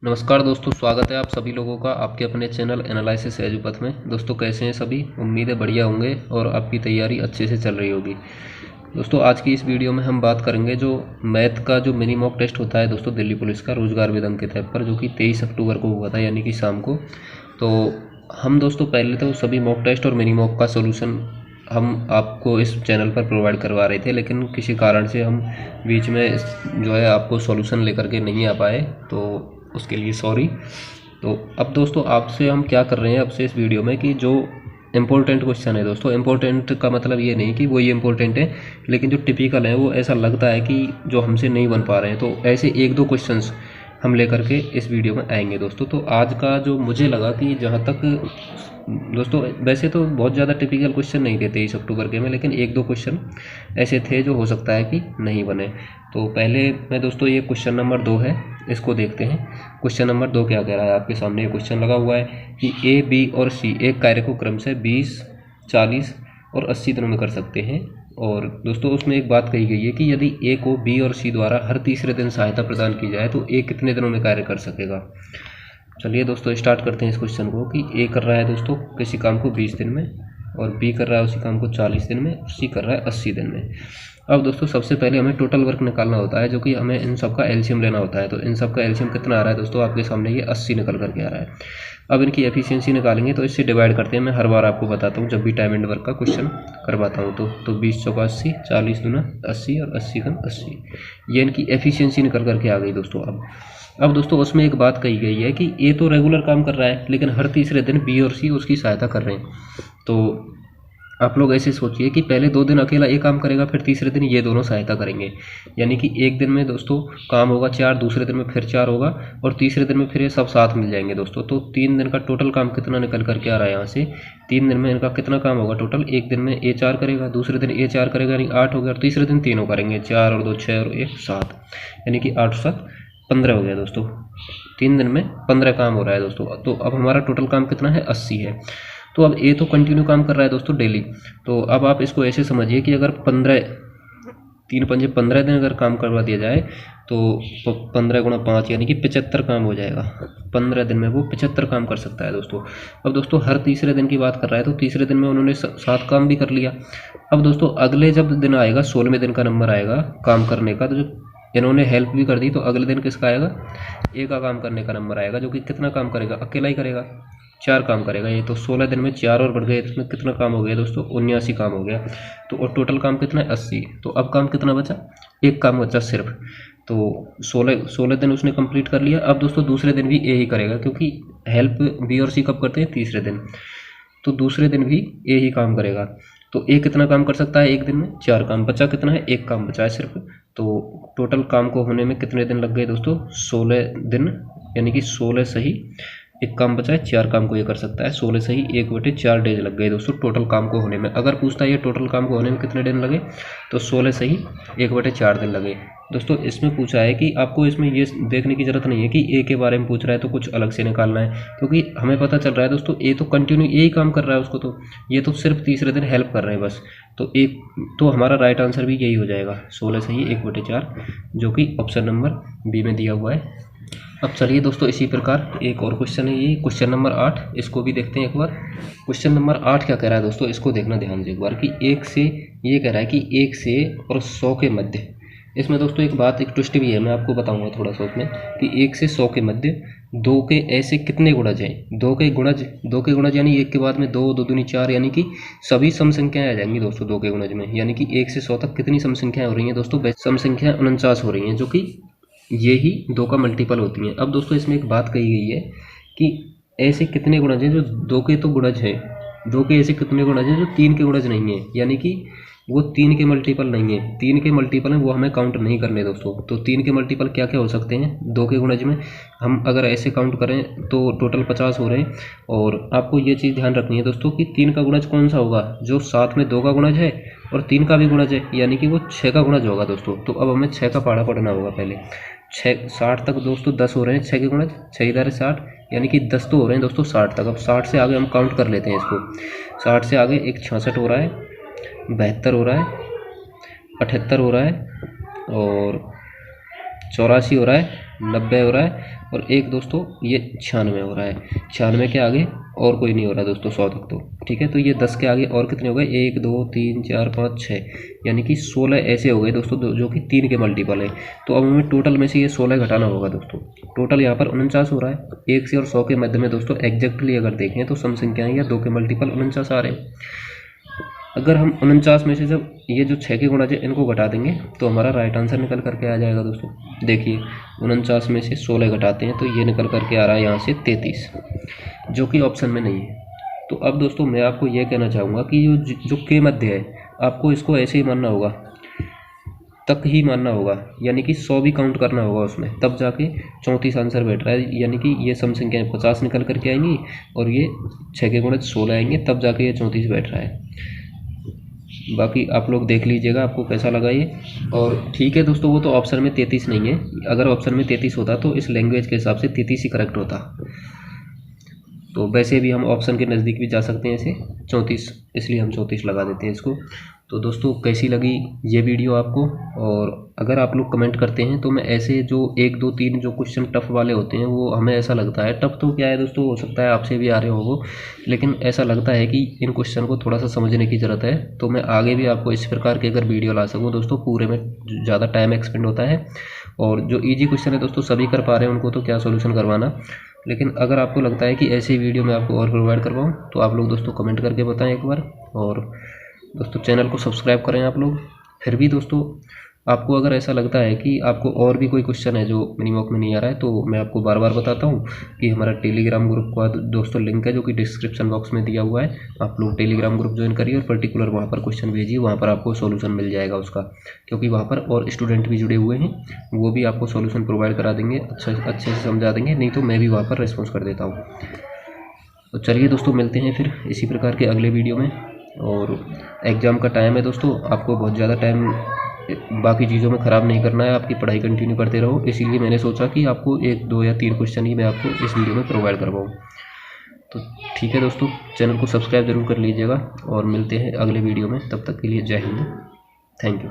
नमस्कार दोस्तों, स्वागत है आप सभी लोगों का आपके अपने चैनल एनालिसिस एजुपथ में। दोस्तों कैसे हैं सभी? उम्मीद है बढ़िया होंगे और आपकी तैयारी अच्छे से चल रही होगी। दोस्तों आज की इस वीडियो में हम बात करेंगे जो मैथ का जो मिनी मॉक टेस्ट होता है दोस्तों दिल्ली पुलिस का रोजगार विदम के तहत पर, जो कि 23 अक्टूबर को हुआ था यानी कि शाम को। तो हम दोस्तों पहले तो सभी मॉक टेस्ट और मिनी मॉक का सोल्यूशन हम आपको इस चैनल पर प्रोवाइड करवा रहे थे, लेकिन किसी कारण से हम बीच में जो है आपको सॉल्यूशन लेकर के नहीं आ पाए, तो उसके लिए सॉरी। तो अब दोस्तों आपसे हम क्या कर रहे हैं आपसे इस वीडियो में कि जो इम्पोर्टेंट क्वेश्चन है दोस्तों, इम्पोर्टेंट का मतलब ये नहीं कि वो ये इम्पोर्टेंट है, लेकिन जो टिपिकल है वो ऐसा लगता है कि जो हमसे नहीं बन पा रहे हैं, तो ऐसे एक दो क्वेश्चंस हम लेकर के इस वीडियो में आएंगे दोस्तों। तो आज का जो मुझे लगा कि जहाँ तक दोस्तों, वैसे तो बहुत ज़्यादा टिपिकल क्वेश्चन नहीं थे 23 अक्टूबर के में, लेकिन एक दो क्वेश्चन ऐसे थे जो हो सकता है कि नहीं बने। तो पहले मैं दोस्तों ये क्वेश्चन नंबर 2 है, इसको देखते हैं। क्वेश्चन नंबर 2 क्या कह रहा है? आपके सामने ये क्वेश्चन लगा हुआ है कि ए, बी और सी एक कार्य को क्रमशः 20, 40 और 80 दिनों में कर सकते हैं। और दोस्तों उसमें एक बात कही गई है कि यदि ए को बी और सी द्वारा हर तीसरे दिन सहायता प्रदान की जाए तो ए कितने दिनों में कार्य कर सकेगा। चलिए दोस्तों स्टार्ट करते हैं इस क्वेश्चन को कि ए कर रहा है दोस्तों किसी काम को 20 दिन में, और बी कर रहा है उसी काम को 40 दिन में, और सी कर रहा है 80 दिन में। अब दोस्तों सबसे पहले हमें टोटल वर्क निकालना होता है, जो कि हमें इन सब का एलसीएम लेना होता है। तो इन सब का एलसीएम कितना आ रहा है दोस्तों? आपके सामने ये 80 निकल करके आ रहा है। अब इनकी एफिशिएंसी निकालेंगे तो इससे डिवाइड करते हैं। मैं हर बार आपको बताता हूँ जब भी टाइम एंड वर्क का क्वेश्चन करवाता हूँ तो 20 चौका 80, 40 दूना 80 और 80 घन 80, ये इनकी एफिशिएंसी निकल करके आ गई दोस्तों। अब दोस्तों उसमें एक बात कही गई है कि ए तो रेगुलर काम कर रहा है, लेकिन हर तीसरे दिन बी और सी उसकी सहायता कर रहे हैं। तो आप लोग ऐसे सोचिए कि पहले 2 दिन अकेला ए काम करेगा, फिर तीसरे दिन ये दोनों सहायता करेंगे, यानी कि एक दिन में दोस्तों काम होगा 4, दूसरे दिन में फिर 4 होगा, और तीसरे दिन में फिर ये सब साथ मिल जाएंगे दोस्तों। तो 3 दिन का टोटल काम कितना निकल करके आ रहा है यहाँ से? 3 दिन में इनका कितना काम होगा टोटल? एक दिन में ए 4 करेगा, दूसरे दिन ए 4 करेगा यानी 8 हो गया, और तीसरे दिन तीनों करेंगे, 4 और 2 6 और 1 7, यानी कि 8 7 15 हो गया दोस्तों। 3 दिन में 15 काम हो रहा है दोस्तों। तो अब हमारा टोटल काम कितना है? 80 है। तो अब ए तो कंटिन्यू काम कर रहा है दोस्तों डेली। तो अब आप इसको ऐसे समझिए कि अगर 15 3 पंजे 15 दिन अगर काम करवा दिया जाए तो 15 गुणा 5 यानी कि 75 काम हो जाएगा। 15 दिन में वो 75 काम कर सकता है दोस्तों। अब दोस्तों हर तीसरे दिन की बात कर रहा है, तो तीसरे दिन में उन्होंने 7 काम भी कर लिया। अब दोस्तों अगले जब दिन आएगा, 16वें दिन का नंबर आएगा काम करने का, तो जो इन्होंने हेल्प भी कर दी, तो अगले दिन किसका आएगा? ए का काम करने का नंबर आएगा, जो कि कितना काम करेगा? अकेला ही करेगा, 4 काम करेगा ये। तो 16 दिन में 4 और बढ़ गए, इसमें कितना काम हो गया दोस्तों? 79 काम हो गया। तो और टोटल काम कितना है? 80। तो अब काम कितना बचा? एक काम बचा सिर्फ। तो 16 दिन उसने कंप्लीट कर लिया। अब दोस्तों दूसरे दिन भी ए ही करेगा, क्योंकि हेल्प बी और सी कब करते हैं? तीसरे दिन। तो दूसरे दिन भी ए ही काम करेगा। तो ए कितना काम कर सकता है एक दिन में? 4 काम। बचा कितना है? एक काम बचा है सिर्फ। तो टोटल काम को होने में कितने दिन लग गए दोस्तों? 16 दिन, यानी कि 16 सही एक काम बचा है, 4 काम को ये कर सकता है। 16 सही 1/4 डेज लग गए दोस्तों टोटल काम को होने में। अगर पूछता है ये टोटल काम को होने में कितने दिन लगे, तो 16 सही 1/4 दिन लगे दोस्तों। इसमें पूछा है कि आपको इसमें ये देखने की ज़रूरत नहीं है कि ए के बारे में पूछ रहा है तो कुछ अलग से निकालना है, क्योंकि हमें पता चल रहा है दोस्तों ए तो कंटिन्यू ए ही काम कर रहा है उसको, तो ये तो सिर्फ तीसरे दिन हेल्प कर रहे हैं बस। तो एक तो हमारा राइट आंसर भी यही हो जाएगा, 16 सही 1/4, जो कि ऑप्शन नंबर बी में दिया हुआ है। अब चलिए दोस्तों इसी प्रकार एक और क्वेश्चन है, ये क्वेश्चन नंबर 8, इसको भी देखते हैं एक बार। क्वेश्चन नंबर 8 क्या कह रहा है दोस्तों? इसको देखना ध्यान से एक बार कि एक से, ये कह रहा है कि 1 से और 100 के मध्य। इसमें दोस्तों एक बात, एक ट्विस्ट भी है, मैं आपको बताऊंगा थोड़ा सा उसमें, कि 1 से 100 के मध्य 2 के ऐसे कितने गुणज हैं? 2 के गुणज यानी 1 के बाद में 2, 2 दूनी 4, यानी कि सभी सम संख्याएं आ जाएंगी दोस्तों 2 के गुणज में। यानी कि 1 से 100 तक कितनी सम संख्याएं हो रही हैं दोस्तों? सम संख्याएं 49 हो रही हैं, जो कि ये ही 2 का मल्टीपल होती हैं। अब दोस्तों इसमें एक बात कही गई है कि ऐसे कितने गुणज हैं जो 2 के तो गुणज हैं, 2 के ऐसे कितने गुणज हैं जो 3 के गुणज नहीं है, यानी कि वो 3 के मल्टीपल नहीं है। 3 के मल्टीपल हैं वो हमें काउंट नहीं करने दोस्तों। तो 3 के मल्टीपल क्या क्या हो सकते हैं 2 के गुणज में? हम अगर ऐसे काउंट करें तो टोटल 50 हो रहे हैं। और आपको ये चीज़ ध्यान रखनी है दोस्तों कि 3 का गुणज कौन सा होगा? जो साथ में 2 का गुणज है और 3 का भी गुणज है, यानी कि वो 6 का गुणज होगा दोस्तों। तो अब हमें 6 का पहाड़ा पढ़ना होगा पहले। 6 60 तक दोस्तों 10 हो रहे हैं 6 के गुणज, 6 इधर 60, यानी कि 10 तो हो रहे हैं दोस्तों 60 तक। अब 60 से आगे हम काउंट कर लेते हैं इसको। 60 से आगे एक 66 हो रहा है, 72 हो रहा है, 78 हो रहा है, और 84 हो रहा है, 90 हो रहा है, और एक दोस्तों ये 96 हो रहा है। 96 के आगे और कोई नहीं हो रहा दोस्तों 100 तक तो, ठीक है। तो ये 10 के आगे और कितने हो गए, 1 2 3 4 5 6, यानी कि 16 ऐसे हो गए दोस्तों जो कि 3 के मल्टीपल है। तो अब हमें टोटल में से ये 16 घटाना होगा दोस्तों। टोटल यहाँ पर 49 हो रहा है। 1 से और 100 के मध्य में दोस्तों एग्जैक्टली अगर देखें तो सम संख्याएं या 2 के मल्टीपल 49 आ रहे हैं। अगर हम 49 में से जब ये जो 6 के गुणज है इनको घटा देंगे तो हमारा राइट आंसर निकल करके आ जाएगा दोस्तों। देखिए 49 में से 16 घटाते हैं तो ये निकल करके आ रहा है यहाँ से 33, जो कि ऑप्शन में नहीं है। तो अब दोस्तों मैं आपको ये कहना चाहूँगा कि जो के मध्य है आपको इसको ऐसे ही मानना होगा, तक ही मानना होगा, यानी कि 100 भी काउंट करना होगा उसमें, तब जाके 34 आंसर बैठ रहा है। यानी कि ये सम संख्याएँ 50 निकल करके आएंगी और ये 6 के गुणज 16 आएंगे, तब जाके ये 34 बैठ रहा है। बाकी आप लोग देख लीजिएगा आपको कैसा लगा ये। और ठीक है दोस्तों, वो तो ऑप्शन में 33 नहीं है। अगर ऑप्शन में 33 होता तो इस लैंग्वेज के हिसाब से 33 ही करेक्ट होता। तो वैसे भी हम ऑप्शन के नज़दीक भी जा सकते हैं ऐसे 34, इसलिए हम 34 लगा देते हैं इसको। तो दोस्तों कैसी लगी ये वीडियो आपको, और अगर आप लोग कमेंट करते हैं तो मैं ऐसे जो 1 2 3 जो क्वेश्चन टफ वाले होते हैं वो हमें ऐसा लगता है, टफ तो क्या है दोस्तों, हो सकता है आपसे भी आ रहे हो वो, लेकिन ऐसा लगता है कि इन क्वेश्चन को थोड़ा सा समझने की ज़रूरत है। तो मैं आगे भी आपको इस प्रकार के अगर वीडियो ला सकूँ दोस्तों, पूरे में ज़्यादा टाइम एक्सपेंड होता है। और जो ईजी क्वेश्चन है दोस्तों सभी कर पा रहे हैं, उनको तो क्या सोल्यूशन करवाना। लेकिन अगर आपको लगता है कि ऐसे वीडियो मैं आपको और प्रोवाइड करवाऊँ तो आप लोग दोस्तों कमेंट करके बताएं एक बार। और दोस्तों चैनल को सब्सक्राइब करें आप लोग। फिर भी दोस्तों आपको अगर ऐसा लगता है कि आपको और भी कोई क्वेश्चन है जो मिनी मॉक में नहीं आ रहा है, तो मैं आपको बार बार बताता हूँ कि हमारा टेलीग्राम ग्रुप का दोस्तों लिंक है जो कि डिस्क्रिप्शन बॉक्स में दिया हुआ है। आप लोग टेलीग्राम ग्रुप ज्वाइन करिए और पर्टिकुलर वहाँ पर क्वेश्चन भेजिए, वहाँ पर आपको सोल्यूशन मिल जाएगा उसका, क्योंकि वहाँ पर और स्टूडेंट भी जुड़े हुए हैं, वो भी आपको सोल्यूशन प्रोवाइड करा देंगे, अच्छे से समझा देंगे। नहीं तो मैं भी वहाँ पर रिस्पॉन्स कर देता हूँ। तो चलिए दोस्तों मिलते हैं फिर इसी प्रकार के अगले वीडियो में। और एग्ज़ाम का टाइम है दोस्तों, आपको बहुत ज़्यादा टाइम बाकी चीज़ों में ख़राब नहीं करना है, आपकी पढ़ाई कंटिन्यू करते रहो। इसीलिए मैंने सोचा कि आपको 1 2 या 3 क्वेश्चन ही मैं आपको इस वीडियो में प्रोवाइड करवाऊँ। तो ठीक है दोस्तों, चैनल को सब्सक्राइब ज़रूर कर लीजिएगा और मिलते हैं अगले वीडियो में। तब तक के लिए जय हिंद, थैंक यू।